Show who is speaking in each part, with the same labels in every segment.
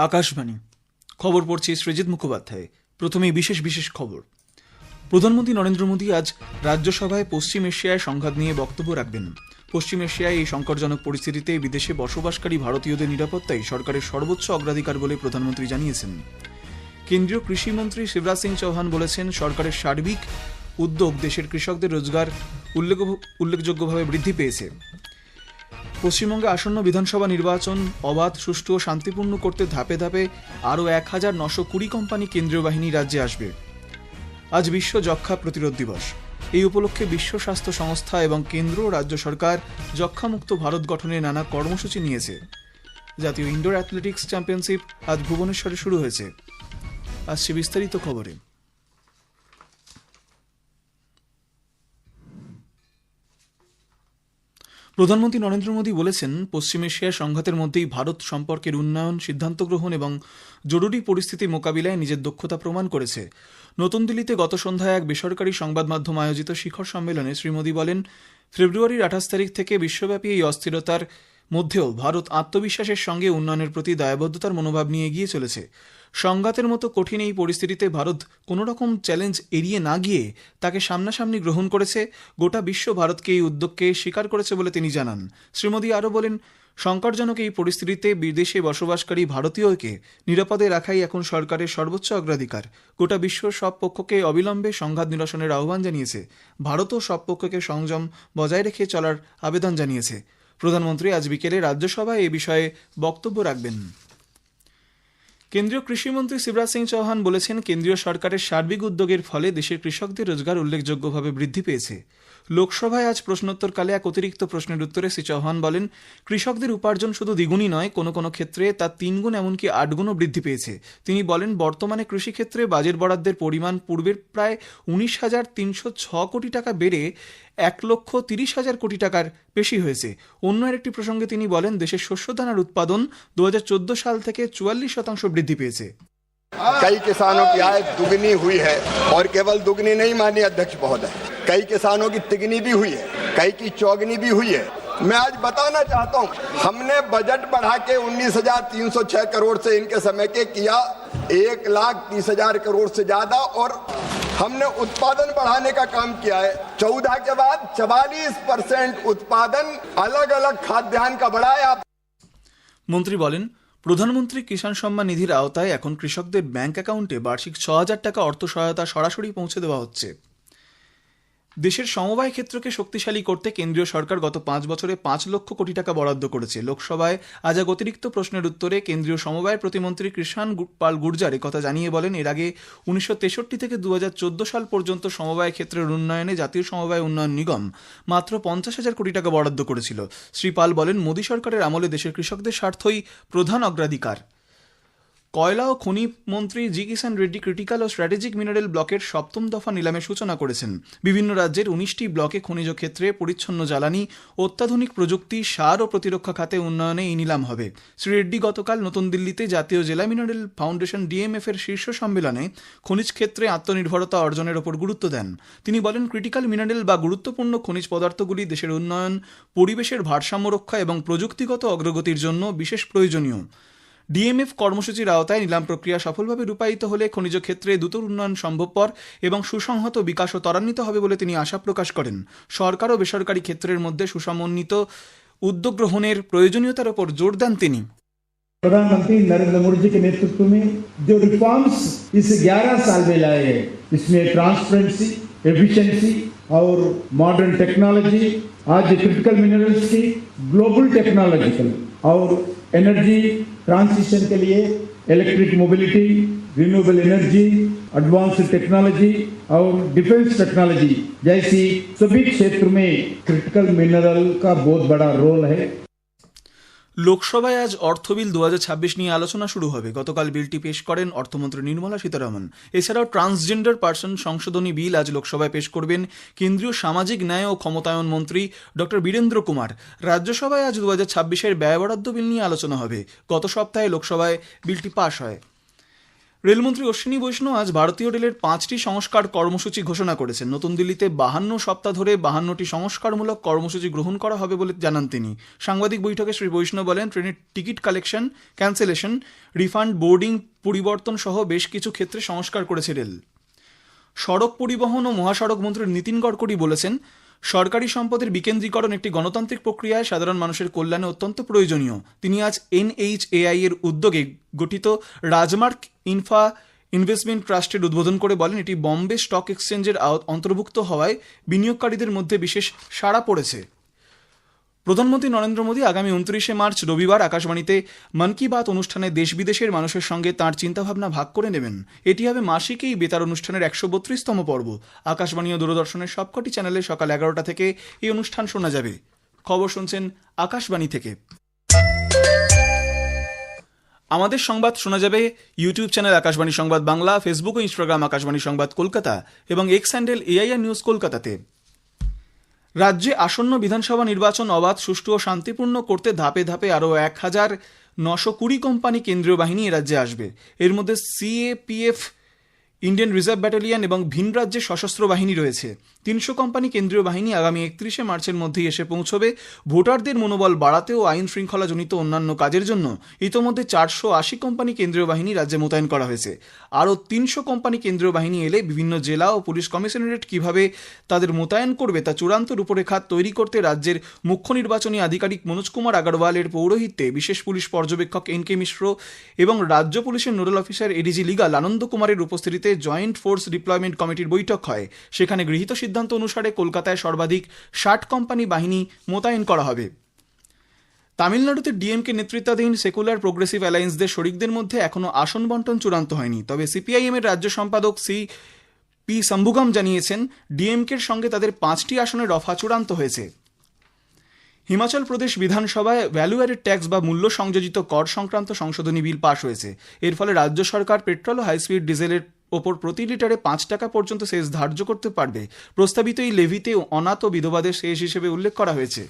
Speaker 1: আকাশবাণী খবর পড়ছি সৃজিত মুখোপাধ্যায়। প্রথমেই বিশেষ খবর। প্রধানমন্ত্রী নরেন্দ্র মোদী আজ রাজ্যসভায় পশ্চিম এশিয়ায় সংঘাত নিয়ে বক্তব্য রাখবেন। পশ্চিম এশিয়ায় এই সংকটজনক পরিস্থিতিতে বিদেশে বসবাসকারী ভারতীয়দের নিরাপত্তাই সরকারের সর্বোচ্চ অগ্রাধিকার বলে প্রধানমন্ত্রী জানিয়েছেন। কেন্দ্রীয় কৃষিমন্ত্রী শিবরাজ সিং চৌহান বলেছেন, সরকারের সার্বিক উদ্যোগ দেশের কৃষকদের রোজগার উল্লেখযোগ্যভাবে বৃদ্ধি পেয়েছে। পশ্চিমবঙ্গে আসন্ন বিধানসভা নির্বাচন অবাধ, সুষ্ঠু ও শান্তিপূর্ণ করতে ধাপে ধাপে আরও 1920 কোম্পানি কেন্দ্রীয় বাহিনী রাজ্যে আসবে। আজ বিশ্ব যক্ষ্মা প্রতিরোধ দিবস। এই উপলক্ষে বিশ্ব স্বাস্থ্য সংস্থা এবং কেন্দ্র ও রাজ্য সরকার যক্ষ্মামুক্ত ভারত গঠনে নানা কর্মসূচি নিয়েছে। জাতীয় ইনডোর অ্যাথলেটিক্স চ্যাম্পিয়নশিপ আজ ভুবনেশ্বরে শুরু হয়েছে। আসছে বিস্তারিত খবরে। প্রধানমন্ত্রী নরেন্দ্র মোদী বলেছেন, পশ্চিম এশিয়ার সংঘাতের মধ্যেই ভারত সম্পর্কের উন্নয়ন, সিদ্ধান্ত গ্রহণ এবং জরুরি পরিস্থিতি মোকাবিলায় নিজের দক্ষতা প্রমাণ করেছে। নতুন দিল্লিতে গত সন্ধ্যায় এক বেসরকারি সংবাদ মাধ্যম আয়োজিত শিখর সম্মেলনে শ্রী মোদী বলেন, ফেব্রুয়ারির 28 তারিখ থেকে বিশ্বব্যাপী এই অস্থিরতার মধ্যেও ভারত আত্মবিশ্বাসের সঙ্গে উন্নয়নের প্রতি দায়বদ্ধতার মনোভাব নিয়ে এগিয়ে চলেছে। সংঘাতের মতো কঠিন এই পরিস্থিতিতে ভারত কোনোরকম চ্যালেঞ্জ এড়িয়ে না গিয়ে তাকে সামনাসামনি গ্রহণ করেছে। গোটা বিশ্ব ভারতকে এই উদ্যোগকে স্বীকার করেছে বলে তিনি জানান। শ্রী মোদী আরও বলেন, সংকটজনক এই পরিস্থিতিতে বিদেশে বসবাসকারী ভারতীয়কে নিরাপদে রাখাই এখন সরকারের সর্বোচ্চ অগ্রাধিকার। গোটা বিশ্ব সব পক্ষকে অবিলম্বে সংঘাত নিরসনের আহ্বান জানিয়েছে। ভারতও সব পক্ষকে সংযম বজায় রেখে চলার আবেদন জানিয়েছে। প্রধানমন্ত্রী আজ বিকেলে রাজ্যসভায় এ বিষয়ে বক্তব্য রাখবেন। কেন্দ্রীয় কৃষিমন্ত্রী শিবরাজ সিং চৌহান বলেছেন, কেন্দ্রীয় সরকারের সার্বিক উদ্যোগের ফলে দেশের কৃষকদের রোজগার উল্লেখযোগ্যভাবে বৃদ্ধি পেয়েছে। লোকসভায় আজ প্রশ্নোত্তরকালে এক অতিরিক্ত প্রশ্নের উত্তরে শ্রী চৌহান বলেন, কৃষকদের উপার্জন শুধু দ্বিগুণই নয়, কোনো কোনো ক্ষেত্রে তা 3 গুণ এমনকি 8 গুণও বৃদ্ধি পেয়েছে। তিনি বলেন, বর্তমানে কৃষিক্ষেত্রে বাজেট বরাদ্দের পরিমাণ পূর্বের প্রায় 19,306 কোটি টাকা বেড়ে 1,30,000 কোটি টাকার বেশি হয়েছে। অন্য আরেকটি প্রসঙ্গে তিনি বলেন, দেশের শস্যদানার উৎপাদন 2014 সাল থেকে 44% বৃদ্ধি পেয়েছে।
Speaker 2: कई किसानों की आय दुगनी हुई है और केवल दुगनी नहीं माननीय अध्यक्ष महोदय, कई किसानों की तिगनी भी हुई है, कई की चौगनी भी हुई है। मैं आज बताना चाहता हूं, हमने बजट बढ़ा के 19,306 करोड़ से इनके समय के किया 1,30,000 करोड़ से ज्यादा, और हमने उत्पादन बढ़ाने का काम किया है। 14 के बाद 44% उत्पादन अलग अलग खाद्यान्न का बढ़ा है।
Speaker 1: মন্ত্রী বলেন, প্রধানমন্ত্রী কিষাণ সম্মান নিধির আওতায় এখন কৃষকদের ব্যাংক অ্যাকাউন্টে বার্ষিক 6,000 টাকা অর্থ সহায়তা সরাসরি পৌঁছে দেওয়া হচ্ছে। দেশের সমবায় ক্ষেত্রকে শক্তিশালী করতে কেন্দ্রীয় সরকার গত 5 বছরে 5 লক্ষ কোটি টাকা বরাদ্দ করেছে। লোকসভায় আজ এক অতিরিক্ত প্রশ্নের উত্তরে কেন্দ্রীয় সমবায় প্রতিমন্ত্রী কৃষাণ পাল গুর্জার একথা জানিয়ে বলেন, এর আগে 1963 থেকে 2014 সাল পর্যন্ত সমবায় ক্ষেত্রের উন্নয়নে জাতীয় সমবায় উন্নয়ন নিগম মাত্র 50,000 কোটি টাকা বরাদ্দ করেছিল। শ্রী পাল বলেন, মোদী সরকারের আমলে দেশের কৃষকদের স্বার্থই প্রধান অগ্রাধিকার। কয়লা ও খনি মন্ত্রী জি কিষাণ রেড্ডি ক্রিটিক্যাল ও স্ট্র্যাটেজিক মিনারেল ব্লকের 7ম দফা নিলামের সূচনা করেছেন। বিভিন্ন রাজ্যের 19টি ব্লকে খনিজ ক্ষেত্রে পরিচ্ছন্ন জ্বালানি, অত্যাধুনিক প্রযুক্তি, সার ও প্রতিরক্ষা খাতে উন্নয়নে এই নিলাম হবে। শ্রী রেড্ডি গতকাল নতুন দিল্লিতে জাতীয় জেলা মিনারেল ফাউন্ডেশন ডিএমএফ এর শীর্ষ সম্মেলনে খনিজ ক্ষেত্রে আত্মনির্ভরতা অর্জনের ওপর গুরুত্ব দেন। তিনি বলেন, ক্রিটিক্যাল মিনারেল বা গুরুত্বপূর্ণ খনিজ পদার্থগুলি দেশের উন্নয়ন, পরিবেশের ভারসাম্য রক্ষা এবং প্রযুক্তিগত অগ্রগতির জন্য বিশেষ প্রয়োজনীয়। ডিএমএফ কর্মসূচির আওতায় নিলাম প্রক্রিয়া সফলভাবে রূপায়িত হলে খনিজ ক্ষেত্রে দ্রুত উন্নয়ন সম্ভবপর এবং সুসংহত বিকাশও ত্বরান্বিত হবে বলে তিনি আশা প্রকাশ করেন। সরকার ও বেসরকারি ক্ষেত্রের মধ্যে সুসমন্বিত উদ্যোগ গ্রহণের প্রয়োজনীয়তার উপর জোর দেন তিনি।
Speaker 3: प्रधानमंत्री नरेंद्र मोदी जी के नेतृत्व में जो रिफॉर्म्स इस 11 साल में लाए हैं, इसमें ट्रांसपेरेंसी, एफिशिएंसी और मॉडर्न टेक्नोलॉजी, आज क्रिटिकल मिनरल्स की ग्लोबल टेक्नोलॉजिकल और एनर्जी ट्रांजिशन के लिए electric mobility, renewable energy, advanced technology और डिफेंस टेक्नोलॉजी जैसी सभी क्षेत्र में क्रिटिकल मिनरल का बहुत बड़ा रोल है।
Speaker 1: লোকসভায় আজ অর্থ বিল 2026 নিয়ে আলোচনা শুরু হবে। গতকাল বিলটি পেশ করেন অর্থমন্ত্রী নির্মলা সীতারামন। এছাড়াও ট্রান্সজেন্ডার পার্সন সংশোধনী বিল আজ লোকসভায় পেশ করবেন কেন্দ্রীয় সামাজিক ন্যায় ও ক্ষমতায়ন মন্ত্রী ডক্টর বীরেন্দ্র কুমার। রাজ্যসভায় আজ 2026-এর ব্যয় বরাদ্দ বিল নিয়ে আলোচনা হবে। গত সপ্তাহে লোকসভায় বিলটি পাশ হয়। রেলমন্ত্রী অশ্বিনী বৈষ্ণব আজ ভারতীয় রেলের 5টি সংস্কার কর্মসূচি ঘোষণা করেছেন। নতুন দিল্লিতে 52 সপ্তাহ ধরে 52টি সংস্কারমূলক কর্মসূচি গ্রহণ করা হবে বলে জানান তিনি। সাংবাদিক বৈঠকে শ্রী বৈষ্ণব বলেন, ট্রেনের ticket collection, cancellation, refund, boarding পরিবর্তন সহ বেশ কিছু ক্ষেত্রে সংস্কার করেছে রেল। সড়ক পরিবহন ও মহাসড়ক মন্ত্রী নীতিন গডকরি বলেছেন, সরকারি সম্পদের বিকেন্দ্রীকরণ একটি গণতান্ত্রিক প্রক্রিয়ায় সাধারণ মানুষের কল্যাণে অত্যন্ত প্রয়োজনীয়। তিনি আজ NHAI এর উদ্যোগে গঠিত রাজমার্গ ইনফ্রা ইনভেস্টমেন্ট ট্রাস্টের উদ্বোধন করে বলেন, এটি বম্বে স্টক এক্সচেঞ্জের অন্তর্ভুক্ত হওয়ায় বিনিয়োগকারীদের মধ্যে বিশেষ সাড়া পড়েছে। প্রধানমন্ত্রী নরেন্দ্র মোদী আগামী 29শে মার্চ রবিবার আকাশবাণীতে মন কি বাত অনুষ্ঠানে দেশ বিদেশের মানুষের সঙ্গে তাঁর চিন্তাভাবনা ভাগ করে নেবেন। এটি হবে মাসিক এই বেতার অনুষ্ঠানের 132তম পর্ব। আকাশবাণী ও দূরদর্শনের সবকটি চ্যানেলে সকাল 11টা থেকে এই অনুষ্ঠান শোনা যাবে। খবর শুনছেন আকাশবাণী থেকে। আমাদের সংবাদ শোনা যাবে ইউটিউব চ্যানেল আকাশবাণী সংবাদ বাংলা, ফেসবুক ও ইনস্টাগ্রাম আকাশবাণী সংবাদ কলকাতা এবং এক্স হ্যান্ডেল AIR নিউজ কলকাতাতে। রাজ্যে আসন্ন বিধানসভা নির্বাচন অবাধ, সুষ্ঠু ও শান্তিপূর্ণ করতে ধাপে ধাপে আরও 1920 কোম্পানি কেন্দ্রীয় বাহিনী এ রাজ্যে আসবে। এর মধ্যে CAPF, ইন্ডিয়ান রিজার্ভ ব্যাটালিয়ন এবং ভিন রাজ্যের সশস্ত্র বাহিনী রয়েছে। 300 কোম্পানি কেন্দ্রীয় বাহিনী আগামী 31শে মার্চের মধ্যেই এসে পৌঁছবে। ভোটারদের মনোবল বাড়াতে ও আইন শৃঙ্খলাজনিত অন্যান্য কাজের জন্য ইতোমধ্যে 480 কোম্পানি কেন্দ্রীয় বাহিনী রাজ্যে মোতায়েন করা হয়েছে। আরও 300 কোম্পানি কেন্দ্রীয় বাহিনী এলে বিভিন্ন জেলা ও পুলিশ কমিশনারেট কিভাবে তাদের মোতায়েন করবে তা চূড়ান্ত রূপরেখা তৈরি করতে রাজ্যের মুখ্য নির্বাচনী আধিকারিক মনোজ কুমার আগরওয়ালের পৌরোহিত্যে বিশেষ পুলিশ পর্যবেক্ষক NK মিশ্র এবং রাজ্য পুলিশের নোডাল অফিসার ADG লিগাল আনন্দ কুমারের উপস্থিতিতে জয়েন্ট ফোর্স ডিপ্লয়মেন্ট কমিটির বৈঠক হয়। সেখানে গৃহীত সিদ্ধান্ত অনুসারে কলকাতায় সর্বাধিক 60 কোম্পানি বাহিনী মোতায়েন করা হবে। তামিলনাড়ুতে DMK নেতৃত্বাধীন সেকুলার প্রোগ্রেসিভ অ্যালায়েন্সদের শরিকদের মধ্যে এখনও আসন বন্টন চূড়ান্ত হয়নি। তবে CPIM এর রাজ্য সম্পাদক CP শম্ভুগম জানিয়েছেন, DMKর সঙ্গে তাদের 5টি আসনের রফা চূড়ান্ত হয়েছে। হিমাচল প্রদেশ বিধানসভায় ভ্যালু অ্যাডেড ট্যাক্স বা মূল্য সংযোজিত কর সংক্রান্ত সংশোধনী বিল পাশ হয়েছে। এর ফলে রাজ্য সরকার পেট্রোল ও হাইস্পিড ডিজেলের ওপর প্রতি লিটারে 5 টাকা পর্যন্ত সেস ধার্য করতে পারবে। প্রস্তাবিত এই লেভিতে অনাথ ও বিধবাদের সেস হিসেবে উল্লেখ করা হয়েছে।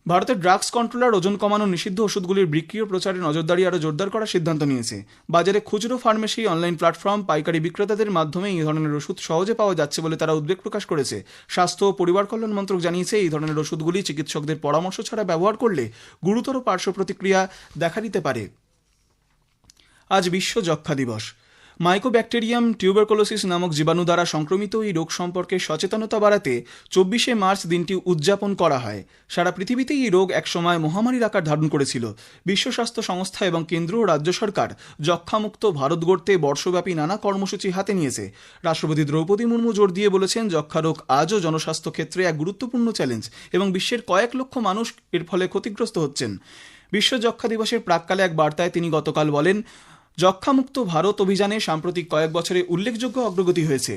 Speaker 1: ভারতের ড্রাগস কন্ট্রোলার ওজন কমানো নিষিদ্ধ ওষুধগুলির বিক্রি ও প্রচারে নজরদারি আরও জোরদার করার সিদ্ধান্ত নিয়েছে। বাজারে খুচরো ফার্মেসি, অনলাইন প্ল্যাটফর্ম, পাইকারি বিক্রেতাদের মাধ্যমে এই ধরনের ওষুধ সহজে পাওয়া যাচ্ছে বলে তারা উদ্বেগ প্রকাশ করেছে। স্বাস্থ্য ও পরিবার কল্যাণ মন্ত্রক জানিয়েছে, এই ধরনের ওষুধগুলি চিকিৎসকদের পরামর্শ ছাড়া ব্যবহার করলে গুরুতর পার্শ্ব প্রতিক্রিয়া দেখা দিতে পারে। আজ বিশ্ব যক্ষ্মা দিবস। মাইকোব্যাকটেরিয়াম টিউবারকুলোসিস নামক জীবাণু দ্বারা সংক্রমিত এই রোগ সম্পর্কে সচেতনতা বাড়াতে 24শে মার্চ দিনটি উদযাপন করা হয়। সারা পৃথিবীতেই এই রোগ একসময় মহামারীর আকার ধারণ করেছিল। বিশ্ব স্বাস্থ্য সংস্থা এবং কেন্দ্র ও রাজ্য সরকার যক্ষ্মামুক্ত ভারত গড়তে বর্ষব্যাপী নানা কর্মসূচি হাতে নিয়েছে। রাষ্ট্রপতি দ্রৌপদী মুর্মু জোর দিয়ে বলেছেন, যক্ষ্মা রোগ আজও জনস্বাস্থ্য ক্ষেত্রে এক গুরুত্বপূর্ণ চ্যালেঞ্জ এবং বিশ্বের কয়েক লক্ষ মানুষ এর ফলে ক্ষতিগ্রস্ত হচ্ছেন। বিশ্ব যক্ষ্মা দিবসের প্রাক্কালে এক বার্তায় তিনি গতকাল বলেন, যক্ষ্মামুক্ত ভারত অভিযানে সাম্প্রতিক কয়েক বছরে উল্লেখযোগ্য অগ্রগতি হয়েছে।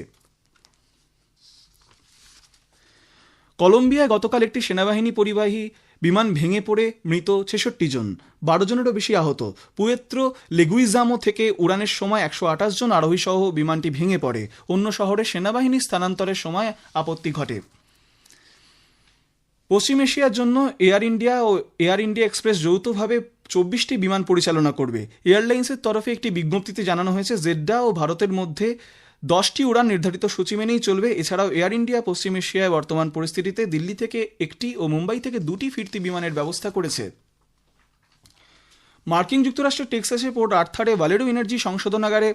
Speaker 1: কলম্বিয়ায় গতকাল একটি সেনাবাহিনী পরিবাহী বিমান ভেঙে পড়ে মৃত 66 জন, 12 জনেরও বেশি আহত। পুয়েত্রো লেগুইজামো থেকে উড়ানের সময় 128 জন আরোহী সহ বিমানটি ভেঙে পড়ে। অন্য শহরে সেনাবাহিনী স্থানান্তরের সময় আপত্তি ঘটে। পশ্চিম এশিয়ার জন্য এয়ার ইন্ডিয়া ও এয়ার ইন্ডিয়া এক্সপ্রেস যৌথভাবে 24টি বিমান পরিচালনা করবে। এয়ারলাইন্সের তরফে একটি বিজ্ঞপ্তিতে জানানো হয়েছে, জেদ্দা ও ভারতের মধ্যে 10টি উড়ান নির্ধারিত সূচি মেনেই চলবে। এছাড়াও এয়ার ইন্ডিয়া পশ্চিম এশিয়ায় বর্তমান পরিস্থিতিতে দিল্লি থেকে একটি ও মুম্বাই থেকে 2টি ফিরতি বিমানের ব্যবস্থা করেছে। মার্কিন যুক্তরাষ্ট্রের টেক্সাসে পোর্ট আর্থারে ভ্যালেরো এনার্জি সংশোধনাগারে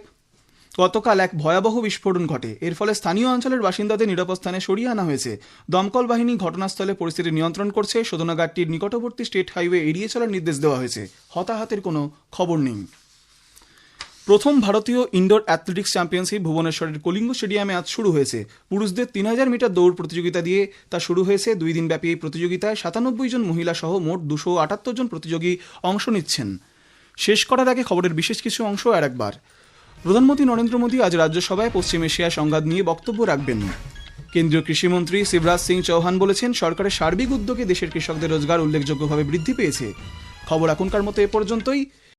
Speaker 1: গতকাল এক ভয়াবহ বিস্ফোরণ ঘটে। এর ফলে স্থানীয় অঞ্চলের বাসিন্দাদের নিরাপদ স্থানে সরিয়ে আনা হয়েছে। দমকল বাহিনী ঘটনাস্থলে পরিস্থিতি নিয়ন্ত্রণ করছে। শোধনাগারটির নিকটবর্তী স্টেট হাইওয়ে এড়িয়ে চলার নির্দেশ দেওয়া হয়েছে। হতাহতের কোনো খবর নেই। প্রথম ভারতীয় ইনডোর অ্যাথলেটিক্স চ্যাম্পিয়নশিপ ভুবনেশ্বরের কলিঙ্গ স্টেডিয়ামে আজ শুরু হয়েছে। পুরুষদের 3000 মিটার দৌড় প্রতিযোগিতা দিয়ে তা শুরু হয়েছে। 2 দিনব্যাপী এই প্রতিযোগিতায় 97 জন মহিলা সহ মোট 278 জন প্রতিযোগী অংশ নিচ্ছেন। শেষ করার আগে খবরের বিশেষ কিছু অংশ আর একবার। প্রধানমন্ত্রী নরেন্দ্র মোদী আজ রাজ্যসভায় পশ্চিম এশিয়া সংঘাত নিয়ে বক্তব্য রাখবেন। কেন্দ্রীয় কৃষিমন্ত্রী শিবরাজ সিং চৌহান বলেছেন, সরকারের সার্বিক উদ্যোগে দেশের কৃষকদের রোজগার উল্লেখযোগ্যভাবে বৃদ্ধি পেয়েছে। খবর এখনকার মতো এ পর্যন্তই।